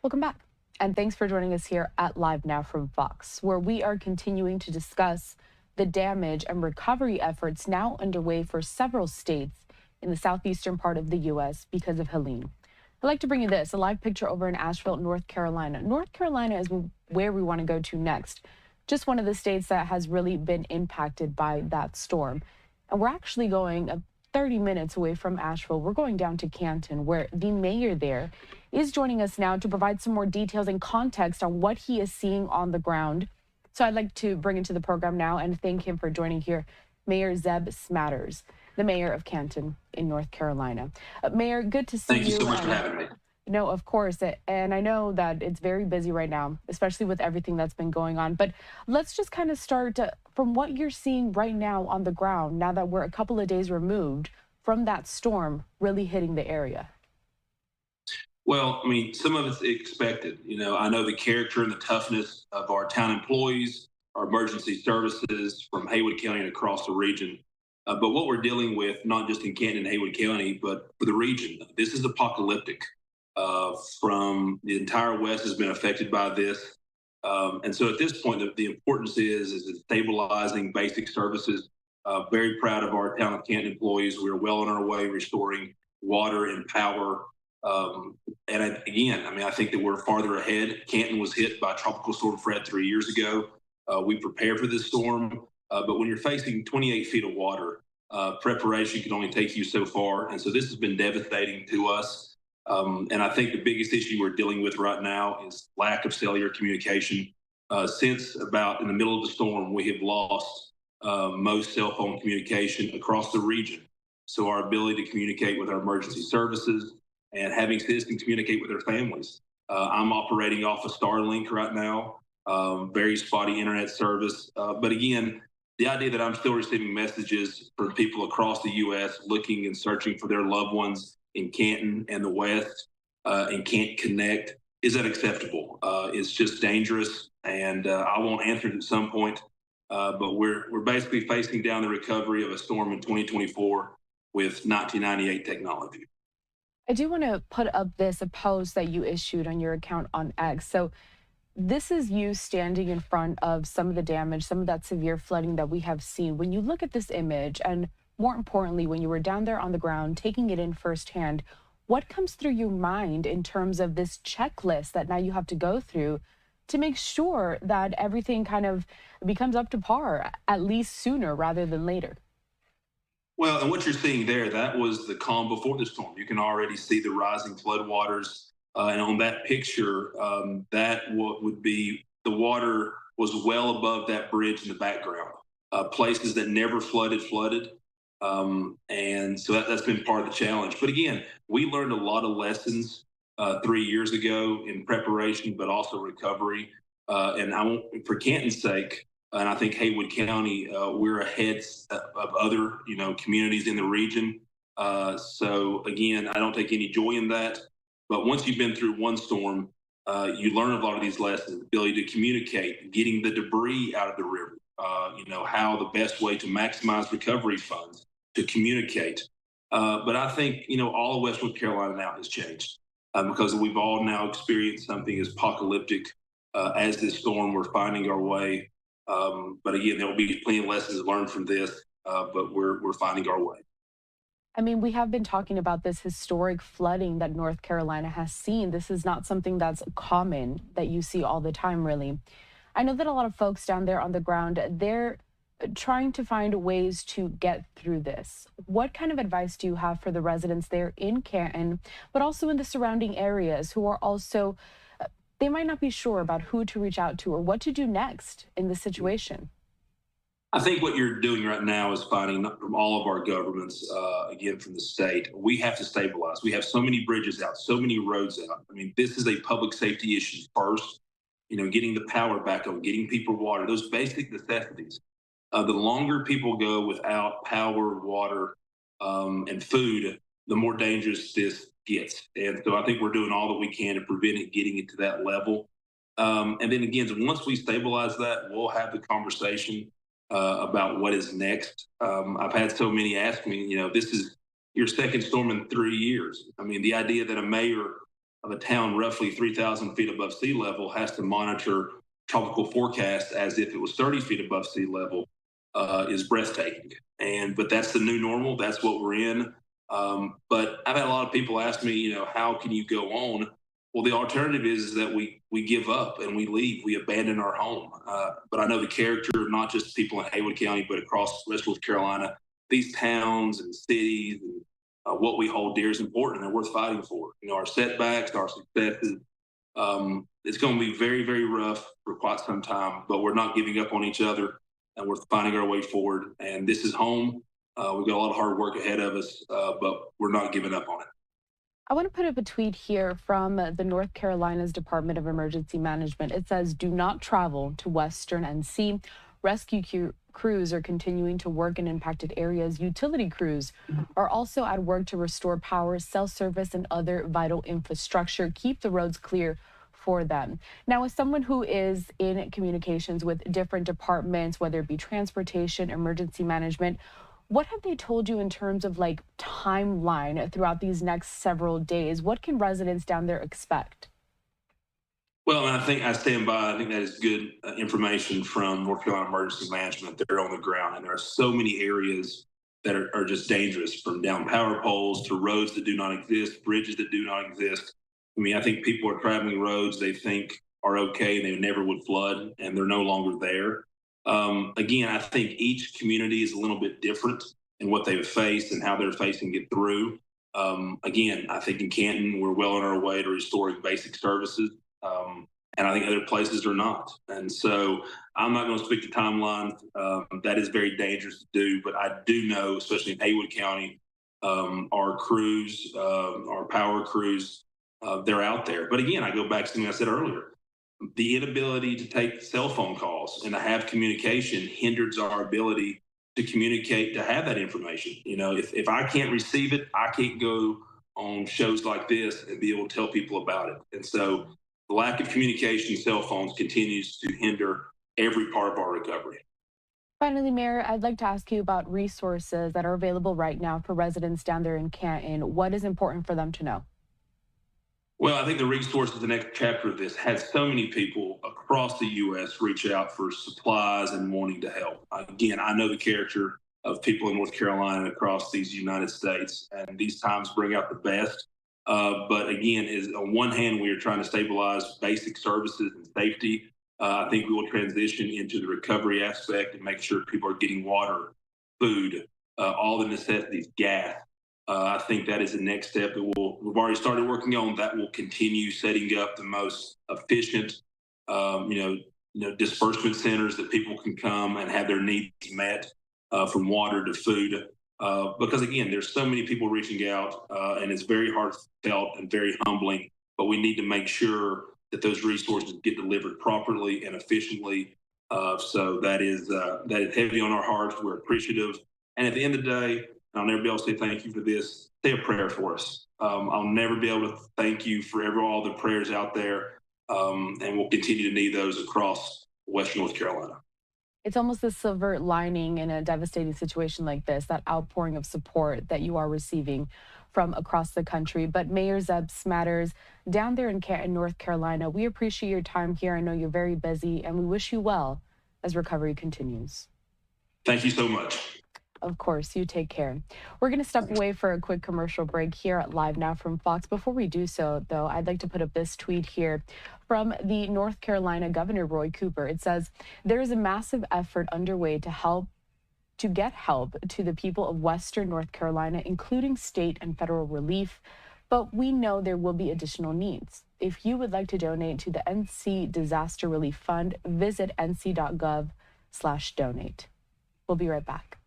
Welcome back. And thanks for joining us here at Live Now from Fox, where we are continuing to discuss the damage and recovery efforts now underway for several states in the southeastern part of the U.S. because of Helene. I'd like to bring you this, a live picture over in Asheville, North Carolina. North Carolina is where we want to go to next. Just one of the states that has really been impacted by that storm. And we're actually going 30 minutes away from Asheville. We're going down to Canton, where the mayor there is joining us now to provide some more details and context on what he is seeing on the ground. So I'd like to bring into the program now and thank him for joining here, Mayor Zeb Smathers, the mayor of Canton in North Carolina. Mayor, good to see Thank you so you. much for having me. No, of course. And I know that it's very busy right now, especially with everything that's been going on. But let's just kind of start from what you're seeing right now on the ground, now that we're a couple of days removed from that storm really hitting the area. Well, I mean, some of it's expected. I know the character and the toughness of our town employees, our emergency services from Haywood County and across the region. But what we're dealing with, not just in Canton and Haywood County, but for the region, this is apocalyptic. From the entire West has been affected by this. And so at this point, the importance is stabilizing basic services. Very proud of our town of Canton employees. We're well on our way restoring water and power. Again, I mean, I think that we're farther ahead. Canton was hit by Tropical Storm Fred 3 years ago. We prepared for this storm, but when you're facing 28 feet of water, preparation can only take you so far. And so this has been devastating to us. And I think the biggest issue we're dealing with right now is lack of cellular communication. Since about in the middle of the storm, we have lost most cell phone communication across the region. So our ability to communicate with our emergency services and having citizens communicate with their families. I'm operating off of Starlink right now, very spotty internet service. But again, the idea that I'm still receiving messages from people across the U.S. looking and searching for their loved ones in Canton and the West and can't connect is unacceptable. It's just dangerous, and I won't answer it at some point. But we're basically facing down the recovery of a storm in 2024 with 1998 technology. I do want to put up a post that you issued on your account on X. So this is you standing in front of some of the damage, some of that severe flooding that we have seen. When you look at this image, and more importantly, when you were down there on the ground, taking it in firsthand, what comes through your mind in terms of this checklist that now you have to go through to make sure that everything kind of becomes up to par, at least sooner rather than later? Well, and what you're seeing there, that was the calm before the storm. You can already see the rising floodwaters. And on that picture, that what would be the water was well above that bridge in the background. Places that never flooded. And so that's been part of the challenge. But again, we learned a lot of lessons 3 years ago in preparation, but also recovery. And I won't, for Canton's sake, and I think Haywood County, we're ahead of other, communities in the region. So again, I don't take any joy in that. But once you've been through one storm, you learn a lot of these lessons: ability to communicate, getting the debris out of the river. How the best way to maximize recovery funds, to communicate. But I think all of West North Carolina now has changed because we've all now experienced something as apocalyptic as this storm. We're finding our way. But again, there will be plenty of lessons learned from this, but we're finding our way. I mean, we have been talking about this historic flooding that North Carolina has seen. This is not something that's common that you see all the time, really. I know that a lot of folks down there on the ground, they're trying to find ways to get through this. What kind of advice do you have for the residents there in Canton, but also in the surrounding areas who are also, they might not be sure about who to reach out to or what to do next in this situation? I think what you're doing right now is finding from all of our governments, again, from the state, we have to stabilize. We have so many bridges out, so many roads out. I mean, this is a public safety issue first, getting the power back on, getting people water, those basic necessities. The longer people go without power, water, and food, the more dangerous this gets. And so I think we're doing all that we can to prevent it getting it to that level. And then again, once we stabilize that, we'll have the conversation about what is next. I've had so many ask me, this is your second storm in 3 years. I mean, the idea that a mayor of a town roughly 3,000 feet above sea level has to monitor tropical forecasts as if it was 30 feet above sea level is breathtaking. But that's the new normal. That's what we're in. But I've had a lot of people ask me, how can you go on? Well, the alternative is that we give up and we leave. We abandon our home. But I know the character of not just people in Haywood County, but across West North Carolina, these towns and cities and what we hold dear is important and worth fighting for. Our setbacks, our successes. It's going to be very, very rough for quite some time, but we're not giving up on each other and we're finding our way forward. And this is home. We've got a lot of hard work ahead of us, but we're not giving up on it. I want to put up a tweet here from the North Carolina's Department of Emergency Management. It says, do not travel to Western NC. Rescue crews are continuing to work in impacted areas. Utility crews are also at work to restore power, cell service, and other vital infrastructure. Keep the roads clear for them. Now, as someone who is in communications with different departments, whether it be transportation, emergency management, what have they told you in terms of like timeline throughout these next several days? What can residents down there expect? Well, and I think I stand by. I think that is good information from North Carolina Emergency Management. They're on the ground, and there are so many areas that are just dangerous, from down power poles to roads that do not exist, bridges that do not exist. I mean, I think people are traveling roads they think are okay and they never would flood, and they're no longer there. Again, I think each community is a little bit different in what they've faced and how they're facing it through. Again, I think in Canton, we're well on our way to restoring basic services. And I think other places are not. And so I'm not going to speak to timelines. That is very dangerous to do. But I do know, especially in Haywood County, our crews, our power crews, they're out there. But again, I go back to something I said earlier. The inability to take cell phone calls and to have communication hinders our ability to communicate, to have that information. If I can't receive it, I can't go on shows like this and be able to tell people about it. And so the lack of communication, cell phones continues to hinder every part of our recovery. Finally, Mayor, I'd like to ask you about resources that are available right now for residents down there in Canton. What is important for them to know? Well, I think the resources, the next chapter of this, had so many people across the U.S. reach out for supplies and wanting to help. Again, I know the character of people in North Carolina and across these United States, and these times bring out the best. But again, is on one hand, we are trying to stabilize basic services and safety. I think we will transition into the recovery aspect and make sure people are getting water, food, all the necessities, gas. I think that is the next step that we've already started working on. That will continue setting up the most efficient, disbursement centers that people can come and have their needs met, from water to food. Because again, there's so many people reaching out, and it's very heartfelt and very humbling. But we need to make sure that those resources get delivered properly and efficiently. So that is heavy on our hearts. We're appreciative, and at the end of the day, I'll never be able to say thank you for this. Say a prayer for us. I'll never be able to thank you for all the prayers out there, and we'll continue to need those across Western North Carolina. It's almost a silver lining in a devastating situation like this, that outpouring of support that you are receiving from across the country. But Mayor Zeb Smathers, down there in Canton, North Carolina, we appreciate your time here. I know you're very busy, and we wish you well as recovery continues. Thank you so much. Of course, you take care. We're going to step away for a quick commercial break here at Live Now from Fox. Before we do so, though, I'd like to put up this tweet here from the North Carolina Governor Roy Cooper. It says, there is a massive effort underway to get help to the people of Western North Carolina, including state and federal relief. But we know there will be additional needs. If you would like to donate to the NC Disaster Relief Fund, visit nc.gov/donate. We'll be right back.